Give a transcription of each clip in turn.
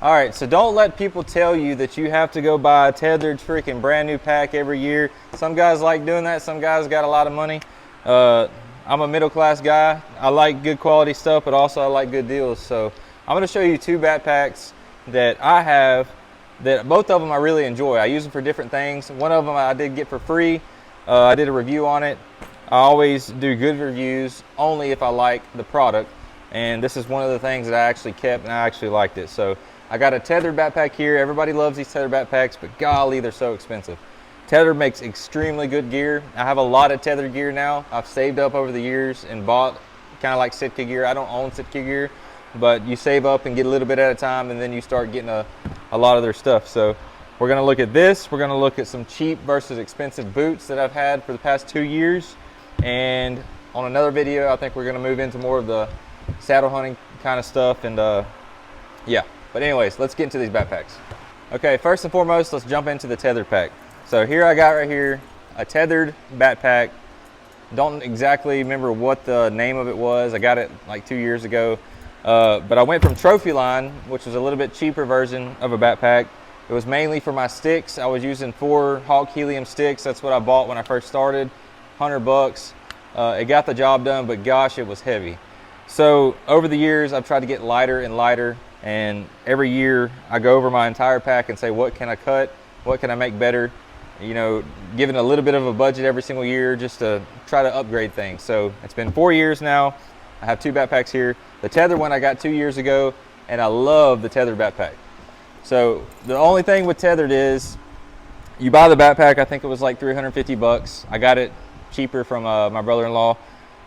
All right, so don't let people tell you that you have to go buy a Tethered freaking brand new pack every year. Some guys like doing that. Some guys got a lot of money. I'm a middle class guy. I like good quality stuff, but also I like good deals. So I'm gonna show you two backpacks that I have that both of them I really enjoy. I use them for different things. One of them I did get for free. I did a review on it. I always do good reviews only if I like the product. And this is one of the things that I actually kept and I actually liked it. So I got a Tethered backpack here. Everybody loves these Tethered backpacks, but golly, they're so expensive. Tethered makes extremely good gear. I have a lot of Tethered gear now. I've saved up over the years and bought kind of like Sitka gear. I don't own Sitka gear, but you save up and get a little bit at a time, and then you start getting a lot of their stuff. So we're gonna look at this. We're gonna look at some cheap versus expensive boots that I've had for the past 2 years. And on another video, I think we're gonna move into more of the saddle hunting kind of stuff. And yeah. But anyways, let's get into these backpacks. Okay, first and foremost, let's jump into the Tethered pack. So here I got right here a Tethered backpack. Don't exactly remember what the name of it was. I got it like 2 years ago. But I went from Trophy Line, which was a little bit cheaper version of a backpack. It was mainly for my sticks. I was using 4 Hawk Helium sticks. That's what I bought when I first started, 100 bucks. It got the job done, but gosh, it was heavy. So over the years, I've tried to get lighter and lighter. And every year I go over my entire pack and say, what can I cut? What can I make better? You know, giving a little bit of a budget every single year just to try to upgrade things. So it's been 4 years now. I have 2 backpacks here. The Tethered one I got 2 years ago, and I love the Tethered backpack. So the only thing with Tethered is you buy the backpack, I think it was like 350 bucks. I got it cheaper from my brother-in-law.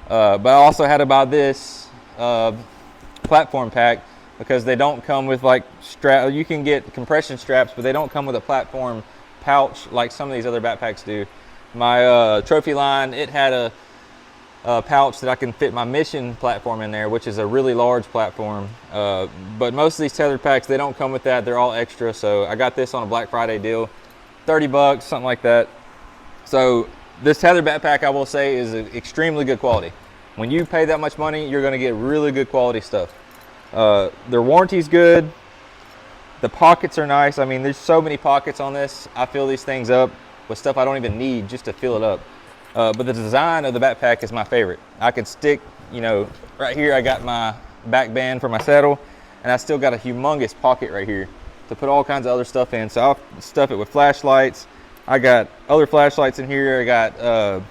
But I also had to buy this platform pack, because they don't come with like strap. You can get compression straps, but they don't come with a platform pouch like some of these other backpacks do. My Trophy Line, it had a pouch that I can fit my Mission platform in there, which is a really large platform. But most of these Tethered packs, they don't come with that. They're all extra. So I got this on a Black Friday deal, 30 bucks, something like that. So this Tethered backpack, I will say, is extremely good quality. When you pay that much money, you're gonna get really good quality stuff. Their warranty's good. The pockets are nice. I mean, there's so many pockets on this. I fill these things up with stuff I don't even need just to fill it up. But the design of the backpack is my favorite. I could stick, you know, right here I got my back band for my saddle, and I still got a humongous pocket right here to put all kinds of other stuff in. So I'll stuff it with flashlights. I got other flashlights in here. I got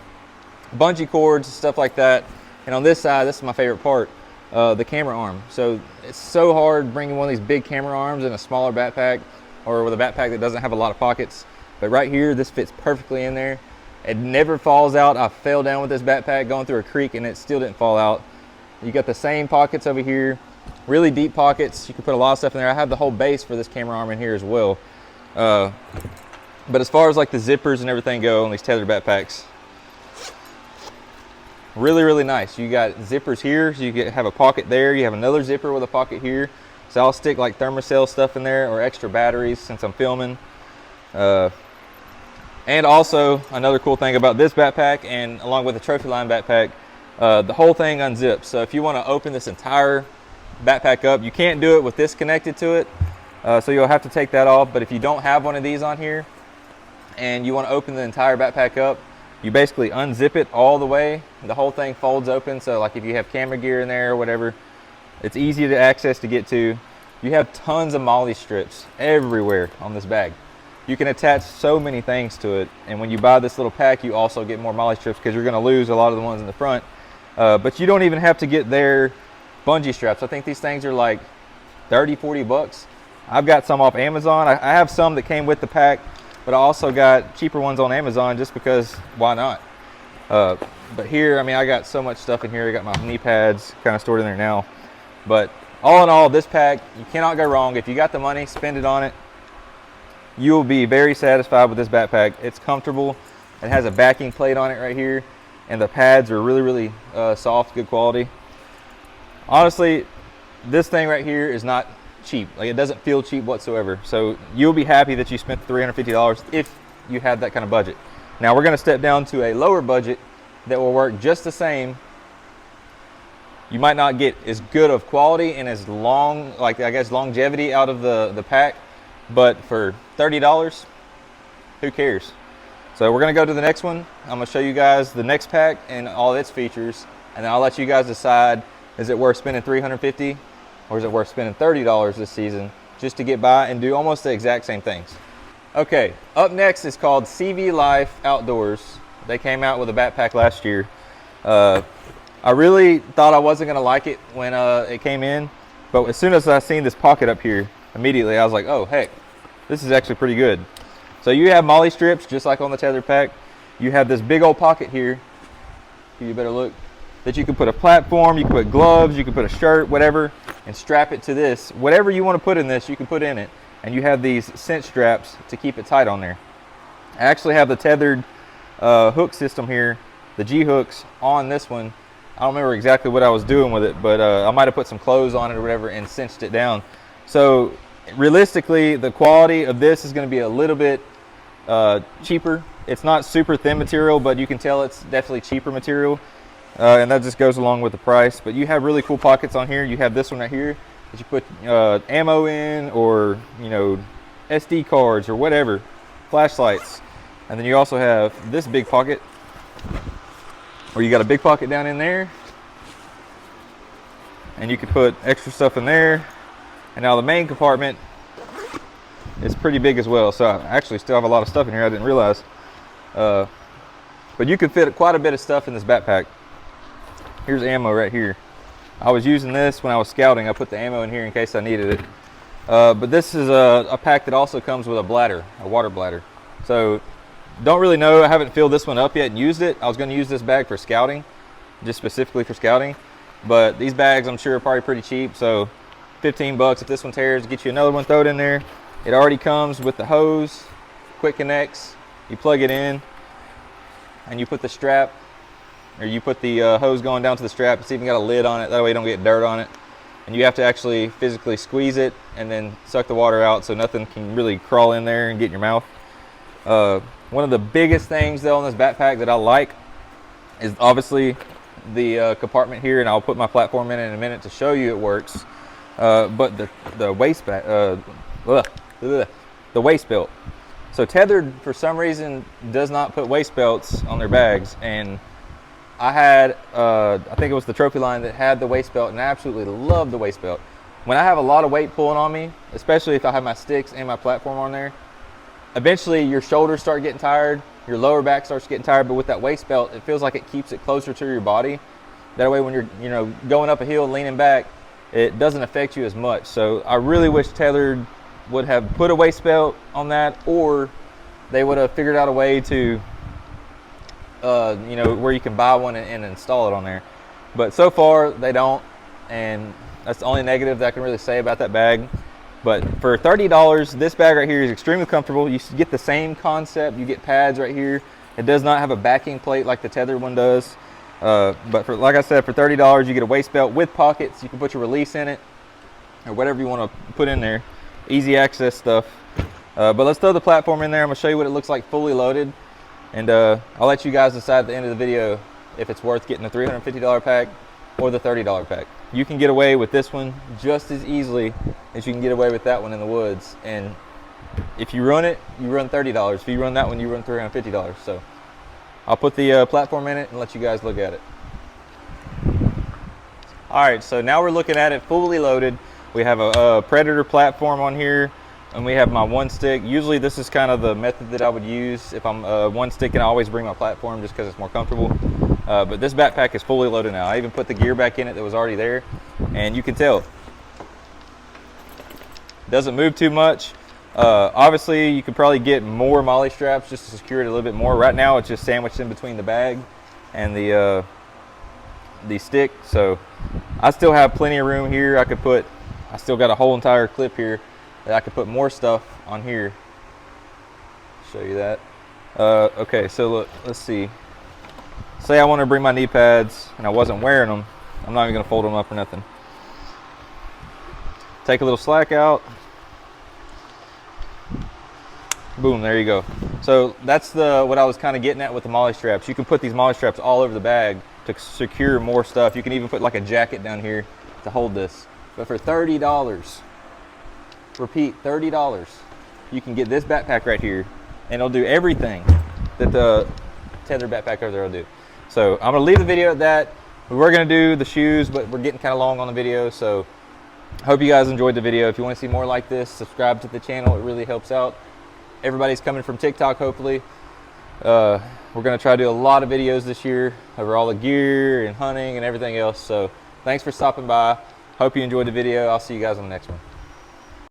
bungee cords and stuff like that. And on this side, this is my favorite part. The camera arm. So it's so hard bringing one of these big camera arms in a smaller backpack, or with a backpack that doesn't have a lot of pockets. But right here, this fits perfectly in there. It never falls out. I fell down with this backpack going through a creek and it still didn't fall out. You got the same pockets over here, really deep pockets. You can put a lot of stuff in there. I have the whole base for this camera arm in here as well. But as far as like the zippers and everything go on these Tethered backpacks, really, really nice. You got zippers here, so you have a pocket there. You have another zipper with a pocket here. So I'll stick like thermocell stuff in there or extra batteries since I'm filming. And also another cool thing about this backpack, and along with the Trophy Line backpack, the whole thing unzips. So if you want to open this entire backpack up, you can't do it with this connected to it. So you'll have to take that off. But if you don't have one of these on here and you want to open the entire backpack up, you basically unzip it all the way. The whole thing folds open. So like if you have camera gear in there or whatever, it's easy to access to get to. You have tons of MOLLE strips everywhere on this bag. You can attach so many things to it. And when you buy this little pack, you also get more MOLLE strips because you're gonna lose a lot of the ones in the front. But you don't even have to get their bungee straps. I think these things are like 30, 40 bucks. I've got some off Amazon. I have some that came with the pack, but I also got cheaper ones on Amazon just because why not? But here, I mean, I got so much stuff in here. I got my knee pads kind of stored in there now. But all in all, this pack, you cannot go wrong. If you got the money, spend it on it. You will be very satisfied with this backpack. It's comfortable. It has a backing plate on it right here, and the pads are really, really soft, good quality. Honestly, this thing right here is not cheap. Like, it doesn't feel cheap whatsoever. So you'll be happy that you spent $350 if you had that kind of budget. Now we're going to step down to a lower budget that will work just the same You might not get as good of quality and as long, like I guess, longevity out of the pack, but for $30, who cares? So we're gonna go to the next one. I'm gonna show you guys the next pack and all its features, and then I'll let you guys decide, is it worth spending $350 or is it worth spending $30 this season just to get by and do almost the exact same things? Okay, up next is called CV Life Outdoors. They came out with a backpack last year. I really thought I wasn't gonna like it when it came in, but as soon as I seen this pocket up here, immediately I was like, oh heck, this is actually pretty good. So you have MOLLE strips, just like on the Tethered pack. You have this big old pocket here, you better look, that you can put a platform, you can put gloves, you can put a shirt, whatever, and strap it to this. Whatever you want to put in this, you can put in it. And you have these cinch straps to keep it tight on there. I actually have the Tethered hook system here, the G hooks on this one. I don't remember exactly what I was doing with it, but I might have put some clothes on it or whatever and cinched it down. So realistically, the quality of this is going to be a little bit cheaper. It's not super thin material, but you can tell it's definitely cheaper material, and that just goes along with the price. But you have really cool pockets on here. You have this one right here that you put ammo in, or SD cards or whatever, flashlights. And then you also have this big pocket where you got a big pocket down in there, and you can put extra stuff in there. And now the main compartment is pretty big as well, so I actually still have a lot of stuff in here I didn't realize. But you can fit quite a bit of stuff in this backpack. Here's ammo right here. I was using this when I was scouting. I put the ammo in here in case I needed it. But this is a pack that also comes with a bladder, a water bladder. So don't really know, I haven't filled this one up yet and used it. I was going to use this bag for scouting, just specifically for scouting, but these bags I'm sure are probably pretty cheap, so 15 bucks if this one tears, get you another one, throw it in there. It already comes with the hose, quick connects. You plug it in and you put the strap, or you put the hose going down to the strap. It's even got a lid on it, that way you don't get dirt on it. And you have to actually physically squeeze it and then suck the water out so nothing can really crawl in there and get in your mouth. One of the biggest things though on this backpack that I like is obviously the compartment here, and I'll put my platform in a minute to show you it works. But the waist belt. So Tethered, for some reason, does not put waist belts on their bags, and I had I think it was the Trophy line that had the waist belt, and I absolutely love the waist belt. When I have a lot of weight pulling on me, especially if I have my sticks and my platform on there, eventually your shoulders start getting tired, your lower back starts getting tired, but with that waist belt, it feels like it keeps it closer to your body. That way when you're going up a hill and leaning back, it doesn't affect you as much. So I really wish Tethered would have put a waist belt on that, or they would have figured out a way to where you can buy one and install it on there. But so far they don't, and that's the only negative that I can really say about that bag. But for $30, this bag right here is extremely comfortable. You get the same concept. You get pads right here. It does not have a backing plate like the Tethered one does. But like I said, for $30, you get a waist belt with pockets. You can put your release in it, or whatever you want to put in there. Easy access stuff. But let's throw the platform in there. I'm going to show you what it looks like fully loaded. And I'll let you guys decide at the end of the video if it's worth getting the $350 pack or the $30 pack. You can get away with this one just as easily as you can get away with that one in the woods. And if you run it, you run $30. If you run that one, you run $350. So I'll put the platform in it and let you guys look at it. All right, so now we're looking at it fully loaded. We have a Predator platform on here, and we have my one stick. Usually this is kind of the method that I would use if I'm one stick, and I always bring my platform just because it's more comfortable. But this backpack is fully loaded now. I even put the gear back in it that was already there, and you can tell it doesn't move too much. Obviously you could probably get more MOLLE straps just to secure it a little bit more. Right now it's just sandwiched in between the bag and the stick, so I still have plenty of room here. I still got a whole entire clip here that I could put more stuff on here. Show you that. Okay, so look, let's see. Say I want to bring my knee pads and I wasn't wearing them. I'm not even going to fold them up or nothing. Take a little slack out. Boom, there you go. So that's what I was kind of getting at with the MOLLE straps. You can put these MOLLE straps all over the bag, to secure more stuff. You can even put like a jacket down here to hold this. But for $30, repeat, $30, you can get this backpack right here, and it'll do everything that the Tethrd backpack over there will do. So I'm gonna leave the video at that. We were gonna do the shoes, but we're getting kind of long on the video, so I hope you guys enjoyed the video. If you want to see more like this, subscribe to the channel. It really helps out. Everybody's coming from TikTok, hopefully. We're gonna try to do a lot of videos this year over all the gear and hunting and everything else. So thanks for stopping by. Hope you enjoyed the video. I'll see you guys on the next one.